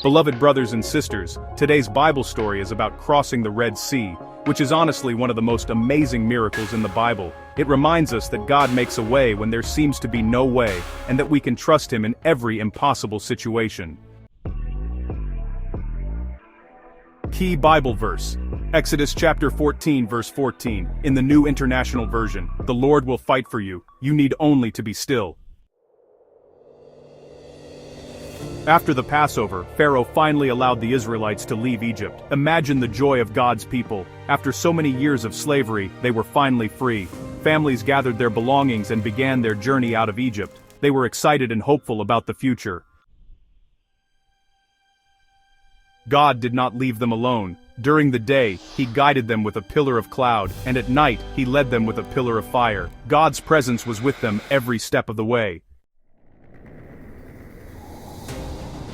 Beloved brothers and sisters, today's Bible story is about crossing the Red Sea, which is honestly one of the most amazing miracles in the Bible. It reminds us that God makes a way when there seems to be no way, and that we can trust Him in every impossible situation. Key Bible verse. Exodus chapter 14 verse 14, in the New International Version. The Lord will fight for you, you need only to be still. After the Passover, Pharaoh finally allowed the Israelites to leave Egypt. Imagine the joy of God's people. After so many years of slavery, they were finally free. Families gathered their belongings and began their journey out of Egypt. They were excited and hopeful about the future. God did not leave them alone. During the day, He guided them with a pillar of cloud, and at night, He led them with a pillar of fire. God's presence was with them every step of the way.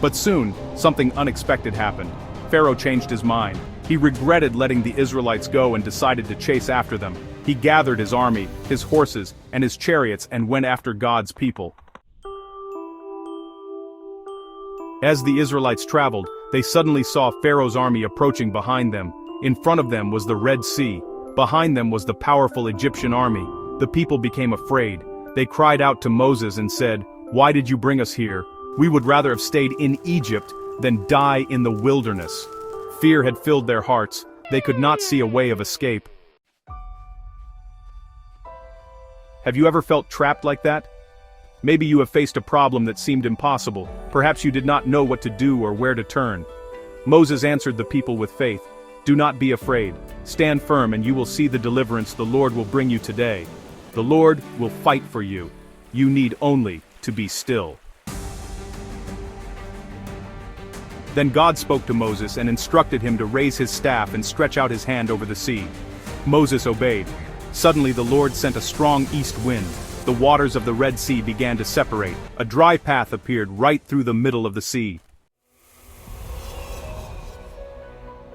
But soon, something unexpected happened. Pharaoh changed his mind. He regretted letting the Israelites go and decided to chase after them. He gathered his army, his horses, and his chariots and went after God's people. As the Israelites traveled, they suddenly saw Pharaoh's army approaching behind them. In front of them was the Red Sea. Behind them was the powerful Egyptian army. The people became afraid. They cried out to Moses and said, "Why did you bring us here? We would rather have stayed in Egypt than die in the wilderness." Fear had filled their hearts. They could not see a way of escape. Have you ever felt trapped like that? Maybe you have faced a problem that seemed impossible. Perhaps you did not know what to do or where to turn. Moses answered the people with faith. "Do not be afraid. Stand firm and you will see the deliverance the Lord will bring you today. The Lord will fight for you. You need only to be still." Then God spoke to Moses and instructed him to raise his staff and stretch out his hand over the sea. Moses obeyed. Suddenly the Lord sent a strong east wind. The waters of the Red Sea began to separate. A dry path appeared right through the middle of the sea.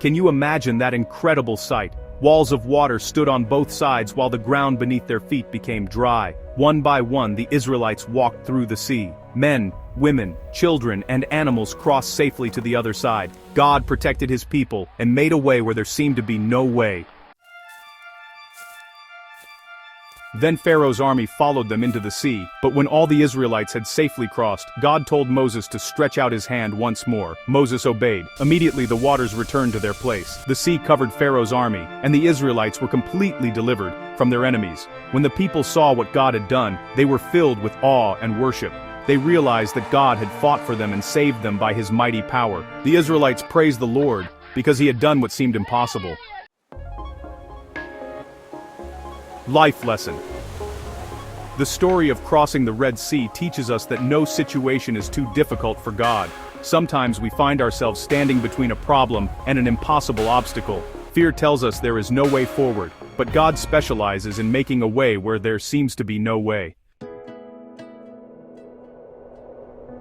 Can you imagine that incredible sight? Walls of water stood on both sides while the ground beneath their feet became dry. One by one the Israelites walked through the sea. Men, women, children, and animals crossed safely to the other side. God protected His people and made a way where there seemed to be no way. Then Pharaoh's army followed them into the sea, but when all the Israelites had safely crossed, God told Moses to stretch out his hand once more. Moses obeyed. Immediately the waters returned to their place. The sea covered Pharaoh's army, and the Israelites were completely delivered from their enemies. When the people saw what God had done, they were filled with awe and worship. They realized that God had fought for them and saved them by His mighty power. The Israelites praised the Lord because He had done what seemed impossible. Life lesson. The story of crossing the Red Sea teaches us that no situation is too difficult for God. Sometimes we find ourselves standing between a problem and an impossible obstacle. Fear tells us there is no way forward, but God specializes in making a way where there seems to be no way.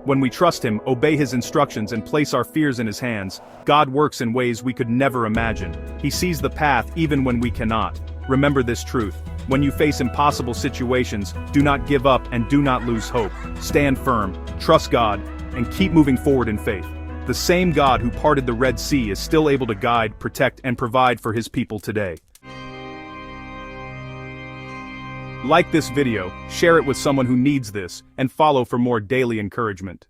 When we trust Him, obey His instructions and place our fears in His hands, God works in ways we could never imagine. He sees the path even when we cannot. Remember this truth. When you face impossible situations, do not give up and do not lose hope. Stand firm, trust God, and keep moving forward in faith. The same God who parted the Red Sea is still able to guide, protect, and provide for His people today. Like this video, share it with someone who needs this, and follow for more daily encouragement.